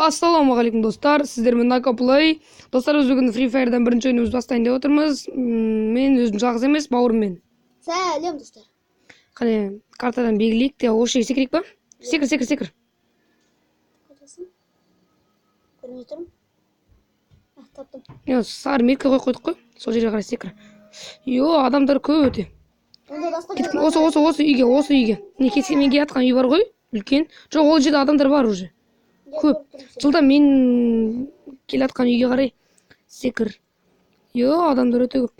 Ассалаумағалейкум достар, сіздермен Накаплей. Достар, біз бүгін Free Fire'дан бірінші ойынымызды бастайын деп отырмыз. Мен өзім жалғыз емес, бауырыммен. Сәлем достар. Қане, картадан белгілейік те, осы жерге секірейік па? Секір. Қайдасың? Көрмей тұрмын. Таптым. Сары меркі қойдық қой, сол жерге қарай секір. Адамдар көп өте. Кеттік, осы үйге. Менге атқан үй бар ғой, үлкен. Жоқ, ол жерде адамдар бар уже. Көп. Жылда мен келатқан үйге қарай секір. Адамдар өте көп.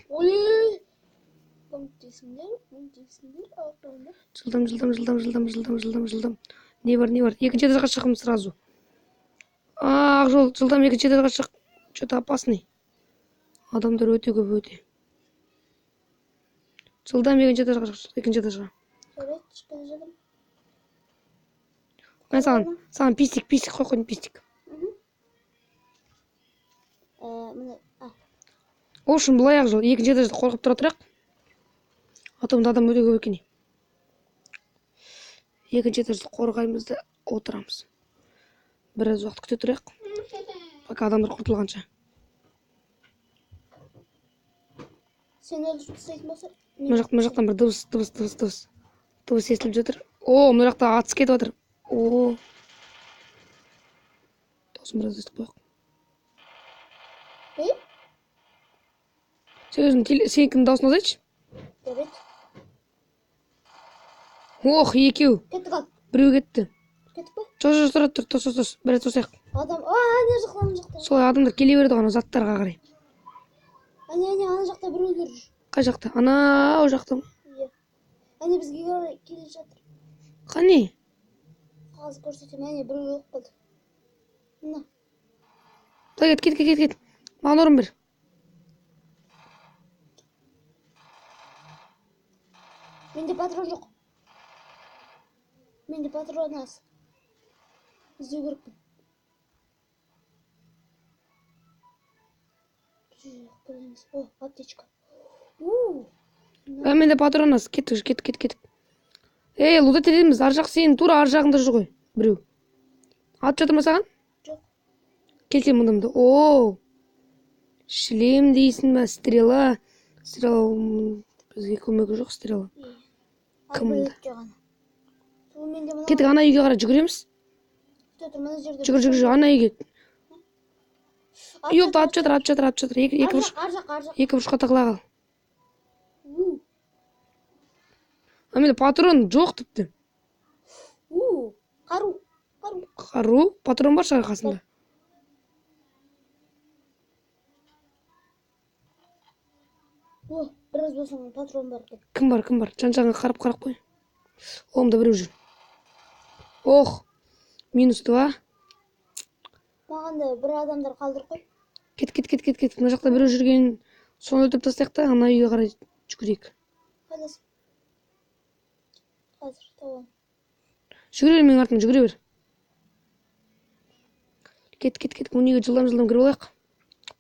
Жылдам. Не бар? Екінші этажға шығым сразу. Ақ жол, жылдам екінші этажға шық. Что-то опасный. Адамдар өте көп өте. Жылдам екінші этажға. Мен саған пистик қойдым, пистик. Общем, былай ақ жол, екінші этажда қорқып тұра тұрақ. Атомда адам өте көп екен. Екінші этажда қорғаймыз да отырамыз. Біраз уақыт күте тұрақ. Пока адамдар құртылғанша. Сен өліп тастайтын болса? Мына жақтан бір дыбыс естіліп жатыр. Мына жақта атыс кетіп жатыр. Дауысын біраз естіп қояйық. Сен өзің сенікінің дауысын азайтшы. Жарайды. Екеу. Кеттік ал. Біреу кетті. Кеттік па? Жоқ, тос. Біраз тосайық. Адам, ана жақта. Солай адамдар келе береді ғана заттарға қарай. Ана жақта біреулер жүр. Қай жақта? Анау жақта ма? Иә. Бізге келе жатыр. Қане? Қазір көрсетемін, біреу өліп қалды. Мына. Кет. Маған орын бер. Менде патрон жоқ. Менде патрон аз. Іздеу керекпін. Аптечка. Менде патрон аз. Кет. Луда тедеміз, ар жақ сенің тура ар жағында жүр ғой. Біреу. Атып жатыр ма саған? Жоқ. Келсем мұндамды. Шлем дейсің ба? Стрела. Бізге көмегі жоқ, стрела. Кімді? Кеттік, ана үйге қарай жүгіреміз. Жүгір, ана үйге. Атып жатыр. Екі бұрышқа тағыла қал. Менде патрон жоқ тіпті. Қару? Патрон бар шығар қасында. Біраз болсын патрон бар. Кім бар? Жан-жағыңа қарап қой. Оңда біреу жүр. Минус 2. Маған да бір адамдар қалдыр қой. Кет. Мына жақта біреу жүрген, соны өлтіріп тастайық та, ана үйге қарай жүгірейік. Қайдасың? Қазір табам. Жүгіре бер, менің артымнан жүгіре бер. Кет. Оның үйге жылдам кіріп алайық.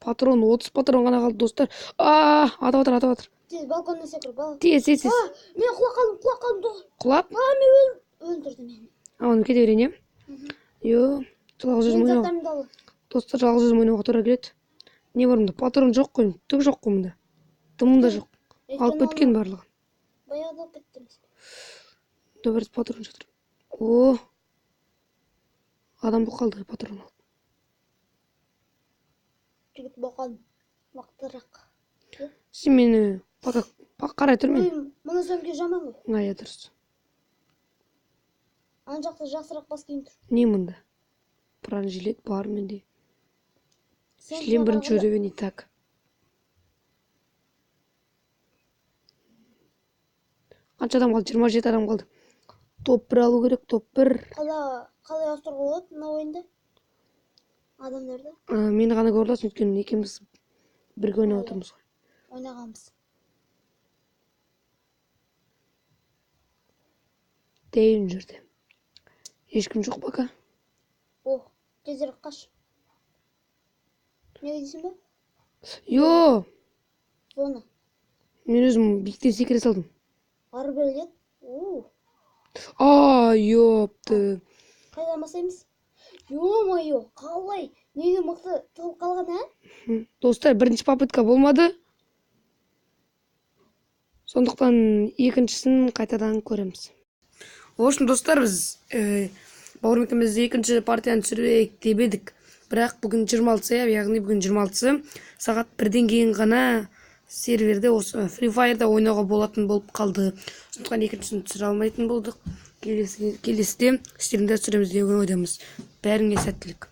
Патрон, 30 патрон ғана қалды, достар. Атып жатыр. Тез балконнан секір, Тез. Мен құлап қалдым. Құлап? Мен өлтірді мені. Оны кете берейін, жалғыз өзім ойнауға. Достар, жалғыз өзім ойнауға тура келеді. Не бар мұнда? Патрон жоқ қой, түк жоқ қой мұнда. Дымында жоқ. Алып кеткен барлығын. Баяғыда алып кеттіңіз. Бір патрон жатыр. Адам бұл қалды патрон алып. Жігіт боқан. Мақтырақ. Сен мені қарай тұр мен. Мұны сөмке жаман ғой. Дұрыс. Ана жақта жақсырақ бас киім тұр. Не мұнда? Бронежилет бар менде. Шлем бірінші уровень, так. Қанша адам қалды? 27 адам қалды. Топ 1 алу керек, топ 1. Қалай ауыстыруға болады мына ойында? Адамдарды? Мені ғана көрілесің, өйткені екеуміз бірге ойнап отырмыз ғой. Ойнағанбыз. Дейін жүрді. Ешкім жоқ бака. Тезірек қаш. Не дейсің ба? Зона. Мен өзім биіктен секіре салдым. Ары бөлген? Ёпты. Қайдан басаймыз? Ё-моё, қалай? Неге мықты тығылып қалған, ә? Достар, бірінші попытка болмады. Сондықтан екіншісін қайтадан көреміз. В общем, достар, біз бауырым екеуміз екінші партияны түсірейік деп едік. Бірақ бүгін 26-сы, яғни бүгін 26-сы сағат 1-ден кейін ғана серверде осы Free Fire'да ойнауға болатын болып қалды. Сондықтан екіншісін түсіре алмайтын болдық. Келесіде істерінде түсіреміз деген ойдамыз. Бәріңе сәттілік.